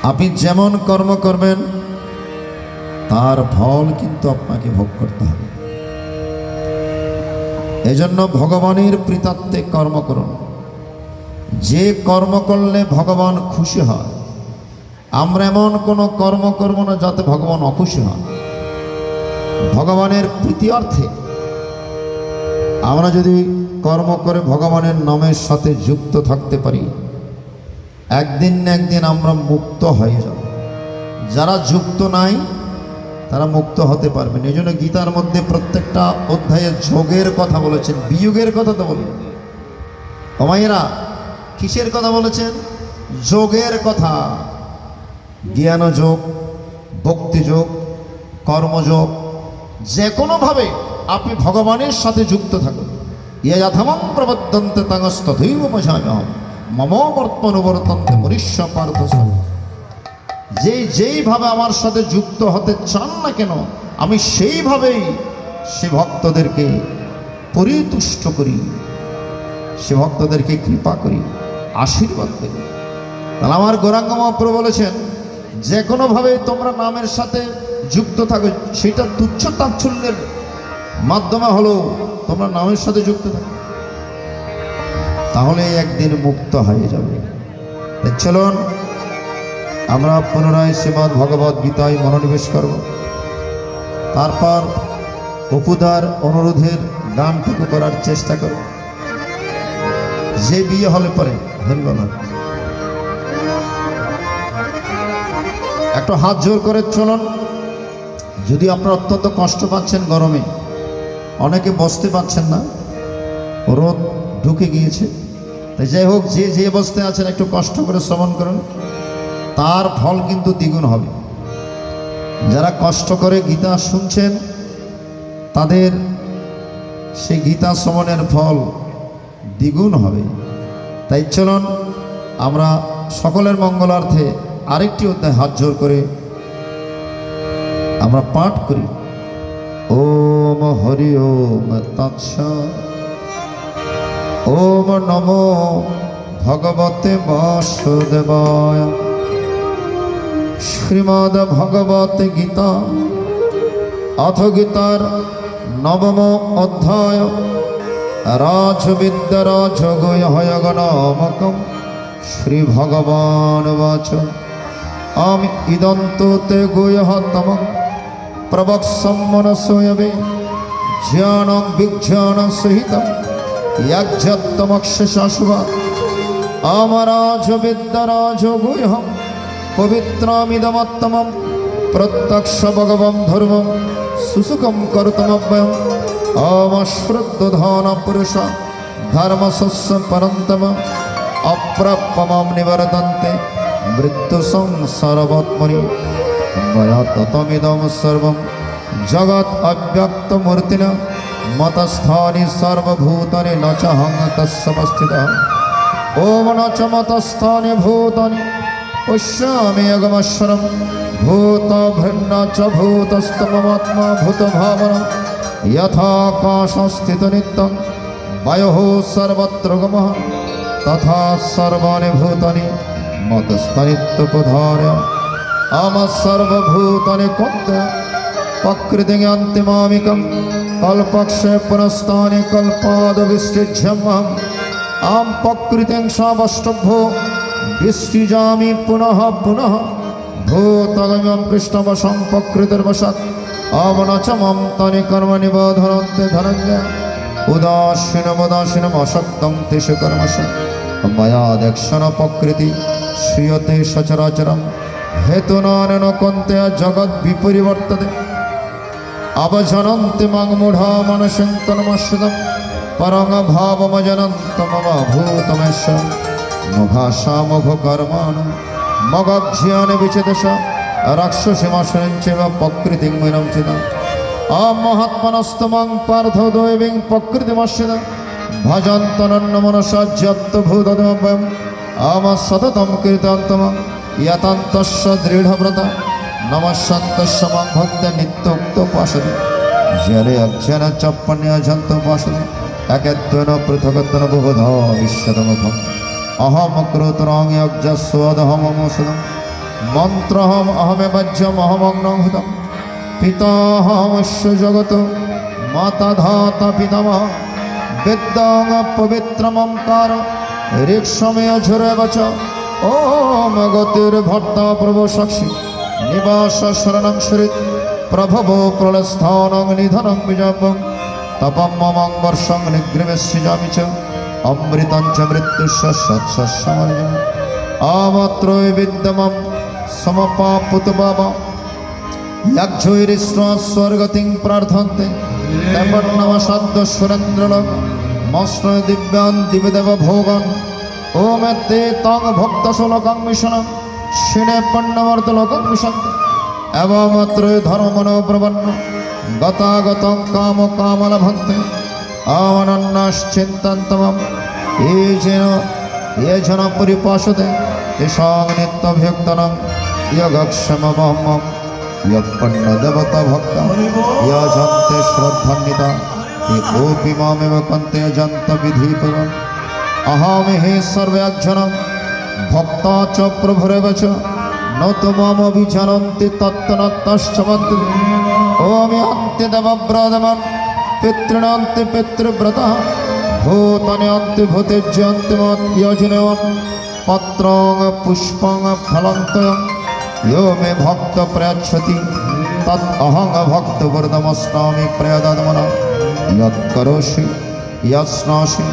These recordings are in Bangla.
আপনি যেমন কর্ম করবেন তার ফল কিন্তু আপনাকে ভোগ করতে হবে। এজন্য ভগবানের প্রীতার্থে কর্ম করুন। যে কর্ম করলে ভগবান খুশি হয়, আমরা এমন কোনো কর্ম করব না যাতে ভগবান অখুশি হন। ভগবানের প্রীতিয়ার্থে আমরা যদি কর্ম করে ভগবানের নামের সাথে যুক্ত থাকতে পারি, একদিন না একদিন আমরা মুক্ত হয়ে যাব। যারা যুক্ত নাই তারা মুক্ত হতে পারবেন। এই জন্য গীতার মধ্যে প্রত্যেকটা অধ্যায়ে যোগের কথা বলেছেন, বিয়োগের কথা তো বলেন। মায়েরা কিসের কথা বলেছেন? যোগের কথা। জ্ঞান যোগ, ভক্তি যোগ, কর্মযোগ, যে কোনোভাবে আপনি ভগবানের সাথে যুক্ত থাকুন। ইয়ে যথামং প্রবদ্ধন্তে তংস্তথৈব পশাম্যহম মম বর্তমানুবর্তন্তে মনুষ্য পার্থ। যেইভাবে আমার সাথে যুক্ত হতে চান না কেন, আমি সেইভাবেই সে ভক্তদেরকে পরিতুষ্ট করি, সে ভক্তদেরকে কৃপা করি, আশীর্বাদ করি। তাহলে আমার গৌরাঙ্গ মহাপ্রভু বলেছেন, যে কোনোভাবে তোমরা নামের সাথে যুক্ত থাকো। সেটা তুচ্ছ তাচ্ছল্যের মাধ্যমে হলো তোমরা নামের সাথে যুক্ত থাকো, তাহলে একদিন মুক্ত হয়ে যাবে। চলুন আমরা পুনরায় শ্রীমদ্ ভগবদ গীতায় মনোনিবেশ করব। তারপর অপুদার অনুরোধের গানটুকু করার চেষ্টা করব। যে বিয়ে হলে পরে ধন্যবাদ, একটু হাত জোর করে চলুন। যদি আপনারা অত্যন্ত কষ্ট পাচ্ছেন, গরমে অনেকে বসতে পাচ্ছেন না, রোদ ঢুকে গিয়েছে, তাই যাই হোক, যে অবস্থায় আছেন একটু কষ্ট করে শ্রবণ করুন, তার ফল কিন্তু দ্বিগুণ হবে। যারা কষ্ট করে গীতা শুনছেন তাদের সেই গীতা শ্রবণের ফল দ্বিগুণ হবে। তাই চলুন আমরা সকলের মঙ্গলার্থে আরেকটি অধ্যায় হাত জোর করে আমরা পাঠ করি। ওম হরি ওম তৎসৎ। ওম নমো ভগবতে বাসুদেবায়। শ্রীমদ্ ভগবত গীতা অথ গীতার নবম অধ্যায় রাজবিদ্যা রাজগুহ্যগণামকম। শ্রী ভগবান বাচ আমি ইদন্তু তে গুহ্যতমং প্রবক্ষ্যং মনসোয়বে জ্ঞানং বিজ্ঞানং সহিতং যজ্ঞত্তমক্ষশাশুভা। আমরাজবিদ্যা রাজগুহ্যং পবিত্রামিদমত্তমং প্রত্যক্ষ ভগবং ধর্মং সুসুখং কর্তুমব্যয়ং। অমশ্রুদ্ধধন পুরুষ ধর্মশস্য পরন্তম অপ্রাপ্যমাম নিবর্তন্তে মৃত্যু সংসারবৎমনি। ময়া ততমিদং সর্বং জগৎ অব্যক্তমূর্তিনা মতস্থানি সর্বভূতানি ন চাহং তস্সমস্থিতঃ। ওম ন চ মতস্থানি ভূতানি পশ্যামি অগমশ্বরম ভূত ভিন্ন চ ভূতস্তমমাত্মা ভূতভাবনা। যথাকাশস্থিত নিত্যং বায়ুঃ সর্বত্র গমঃ তথা সর্বাণি ভূতানি মতস্থনিত্যপধারয়। আম সর্বভূতানি কর্তা প্রকৃতিং অন্তিমামিকং কল্পক্ষে পুনস্তানি কল্পাদবিসৃজ্যমহং। আম প্রকৃতিং সবষ্টভ্যো বিসৃজামি পুনঃ পুনঃ। ভূতগমং কৃষ্ণবশং প্রকৃতির্বশাৎ। আম চ মম তানি কর্মণি বোধনন্তে ধনঞ্জয়। উদাসীনমদাসীনম অসক্তং তেষু কর্মসু। ময়া দক্ষিণ প্রকৃতি শ্রিয়তে সচরাচরম হেতুনানেন কন্তে জগৎ বিপরিবর্ততে। অবজনন্তি মাং মূঢ়া মনসং তন্মস্যদম পরং ভাবমজনন্ত মম ভূতমেশ। মুঘাসা মুঘ কর্মাণু মগজ্ঞান বিচেতস রাক্ষসীমাসনঞ্চৈব প্রকৃতিং বিনঞ্চিতম। অমহাত্মনস্তমং পার্থ দৈবীং প্রকৃতিমস্যদম ভজন্তনন্ন মনসা যত্তভূতমব্যয়ম। আম সততম কীর্তন্তমং यतन्तस्य दृढ़व्रता नमस्सन्तस्य मं भक्त्या नित्योक्तोपासते। जले अक्षर चप्पन्यजन्तोपासते एकत्वेन पृथक्त्वेन बहुधा विश्वतमुखम्। अहं क्रोतरां यज्ञस्वदहममुषदम् মন্ত্রহম অহমে বজ্রম অহমগ্নং হুতম পিতাহমস্য জগত মাতা ধাতা পিতামহ বেদং পবিত্রমঙ্কার ঋক্ষমেয় ঝরে বচ ওম গতির ভর্তা প্রভু সাক্ষী নিবাস শরণং শরিত প্রভব প্রলস্থানং নিধনং বিজম্বং তপম মমং বর্ষং নিগ্রীমেষ্যামি চ অমৃতং চ মৃত্যুস্য সৎসস্যমর্জম আমত্রয় বিদ্যমম সমপাপুত বাবা यक्षैरिष्ण स्वर्गतिं प्रार्थन्ते तपन्नमशब्द सुरेन्द्रलोक मस्त्र दिव्यान् दिव्यदेव भोगान् ओम ते तं भक्तशोलकं मिशनं क्षीणे पण्डमर्तलोकं मिशन्ति एवमत्र धर्मनो प्रपन्न गतागतं काम कामलभन्ते अवनन्नाश्चिन्तन्तमं ये जन परिपाशते तेषां नित्यभ्युक्तनं यगक्षममहं यपन्न देवता भक्त यजन्ते श्रद्धान्विता ते कोऽपि मामेव कन्ते यजन्त विधिपूर्वम् अहं हि सर्वजनं भक्ता च प्रभुरेव च न तु मामभिजानन्ति तत्तनत्तश्च मन्ति ओम अन्ते देवव्रतमन् पितॄणान्ते पितृव्रतः भूतानि अन्ते भूतेज्यन्ते यजनवन् पत्रं पुष्पं फलं तयम् यो मे भक्त प्रयच्छति तत् अहं भक्त वरदमस्नामि प्रयदमन यत्करोषि यत्स्नासि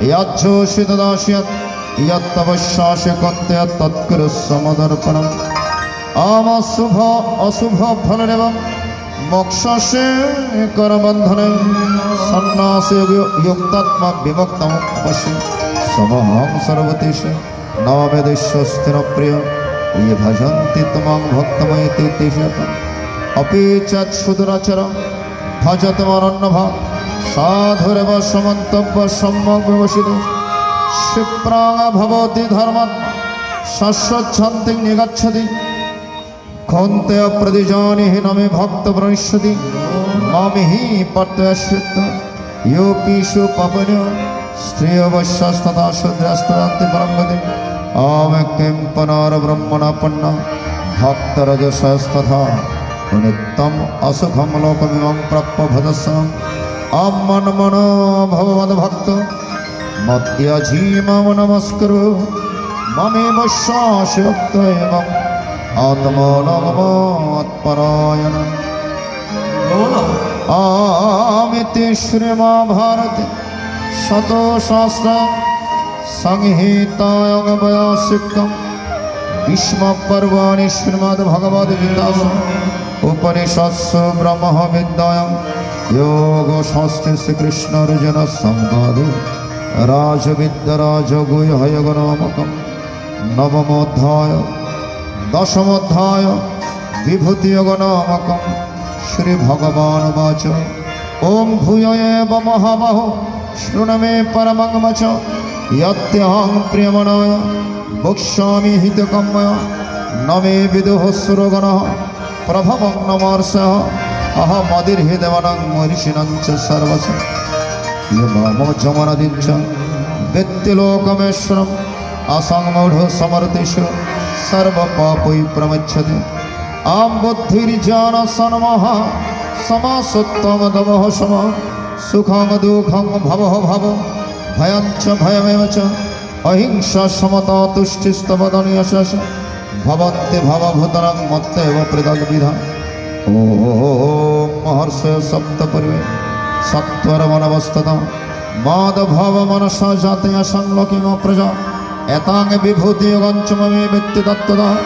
यच्छोषि तदासि यत्तपस्यासि कन्ते तत्कुरुष्व मदर्पणम् अमशुभ अशुभ फलमेवं मोक्षस्य करबन्धने सन्न्यासे युक्तात्मा विमुक्तं पश्य समहं सर्वतेषु नवमेदेश्य स्थिरप्रिय ये भजन्ति तमां भक्तमयि तेषाम् अपि च सुदुराचर भजतमनन्यभाव साधुरेव समन्तव्य सम्यक् व्यवसितो क्षिप्राङ् भवति धर्मात्मा शश्वच्छन्तिं निगच्छति खन्ते प्रतिजानिहि न मे भक्त प्रणश्यति मम हि प्रत्यश्चित्त योऽपि पापन्यो स्त्रियवश्यस्तथा शूद्रस्तदन्ति परं गतिम् आम किं पुनर्ब्रह्मणापन्न भक्तरजसस्तथा नित्यम् असुखं लोकमिमं प्राप्य भजस्वम् अमन्मनो भवमद्भक्त मत्यजीमम नमस्कुरु ममेव शाश्वत एवम् आत्मनमत्परायणम् आमिति श्रीमहाभारते शतशास्त्रम् संहितायां वयासिकं भीष्मपर्वाणि श्रीमद्भगवद्गीतासु उपनिषत्सु ब्रह्मविद्यायां योगशास्त्रे श्रीकृष्णार्जुनसंवादे राजविद्या राजगुह्ययोगनामकं नवमोऽध्याय दशमोऽध्याय विभूतियोगनामकं श्रीभगवानुवाच ॐ भूय एव महाबाहो शृणु मे परमं वचः यत्यहं प्रियमनाय वक्ष्यामि हितकाम्यया न मे विदुः सुरगणः प्रभवं न महर्षयः अहमदिर्हृदवनं मरीषिणं च सर्वस्य ये मम जमनदिं च वित्तिलोकमेश्वरम् असङ्मूढो समर्थिषु सर्वपापै प्रमुच्यते आं बुद्धिर्ज्ञानसन्मः समासुत्तमदमः समः सुखं दुःखं भवः भवः भयं च भयमेव च अहिंसा समता तुष्टिस्तवदनीयशः भवन्ति भवभूतरं मत्तैव पृथग्विधा ॐ महर्षय सप्तपूर्वे सत्वरमनवस्थितं मादभावमनसा जातया संलोकिनो प्रजा एतां विभूतियोगं च ममे वित्ति तत्त्वतः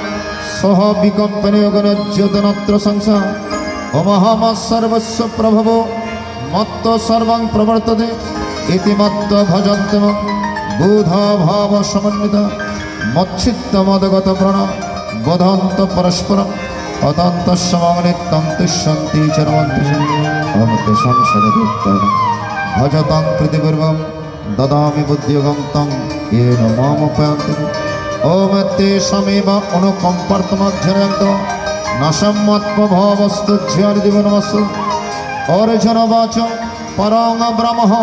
सह विकम्पनयोगनज्योतनत्र संसार अमहमस्सर्वस्य प्रभवो मत्तो सर्वं प्रवर्तते इति मत्वा भजन्ति मम बुधाभावसमन्विता मच्चित्तमदगतप्रण वदन्त परस्परम् अतन्तस्य मम नित्यं तुष्यन्ति चरन्ति अहं तेषां सदुत्तरं भजतां प्रतिपूर्वं ददामि बुद्धियोगं तं येन मामुपयान्ति ॐ तेषामेव अनुकम्पार्थमध्ययन्तो न सम्मत्वभावस्तु ज्ञानदिवनमस्तु अर्जुनवाच परं ब्रह्म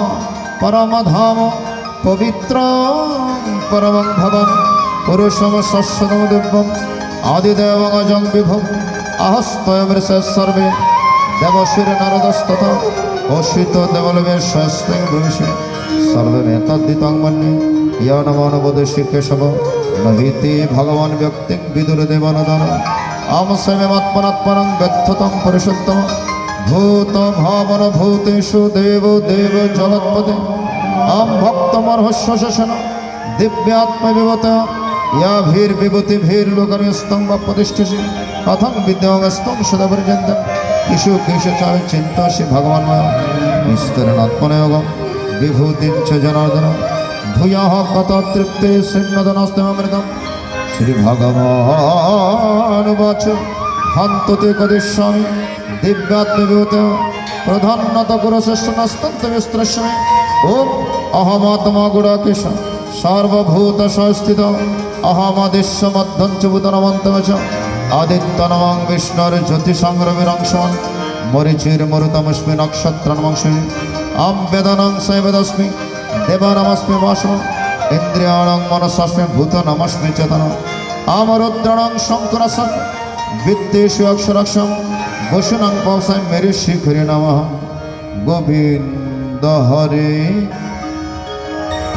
परमधाम पवित्रं परमं भवं पुरुषं शश्वतं दिव्यम् আদিদেবগজং বিভু আহস্তয়মৃষে সর্বে দেবশির নারদস্তত অশ্রিত দেবলবে স্বস্তিং ব্রহ্মে সর্বে তদ্দিতং মন্যে ইয় নমো নবদেশি কেশব নহিতি ভগবান ব্যক্তিং বিদুর দেবনদন আম স্বয়মাত্মনাত্মনং ব্যর্থতং পরিশুদ্ধম ভূত ভাবন ভূতেষু দেব দেব জগৎপদে আম ভক্তমর্হস্য শেষন দিব্যাত্মবিবত ইয়া ভীর বিভূতি ভীর লোকনিস্তং বা প্রতিষ্ঠিসি কথং বিদ্যস্তং সদা পর্যন্তম কিশু কিশু চায় চিন্তাসি ভগবান্ময় বিস্তরেণ আত্মনয়োগম বিভূতিং চ জনার্দন ভূয়ঃ কত তৃপ্তে শ্রীনদনস্তমৃতম শ্রী ভগবান বাচ হন্ততে কদিস্বামী দিব্যাত্মবিভূত প্রধানত গুরুশ্রেষ্ঠনস্তন্ত বিস্ত্রস্মে ওম অহমাত্মা গুড়াকেশ সর্বভূত সংস্থিত অহমদিশ্ব মধ্যম চ ভূতনমন্তম চ আদিত্যনমং বিষ্ণুর জ্যোতিসংগ্রবিরংশন মরিচির মরুতমস্মি নক্ষত্রনমংশে আম বেদনং সৈবেদস্মি দেবানমস্মি বাসম ইন্দ্রিয়াণং মনসস্মি ভূতনমস্মি চেতন আম রুদ্রাণং শঙ্করস্ম বিদ্যেষু অক্ষরক্ষম বসুনং পবসায় মেরি শিখরি নমঃ গোবিন্দ হরে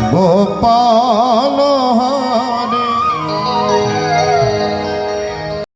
গোপাল হরে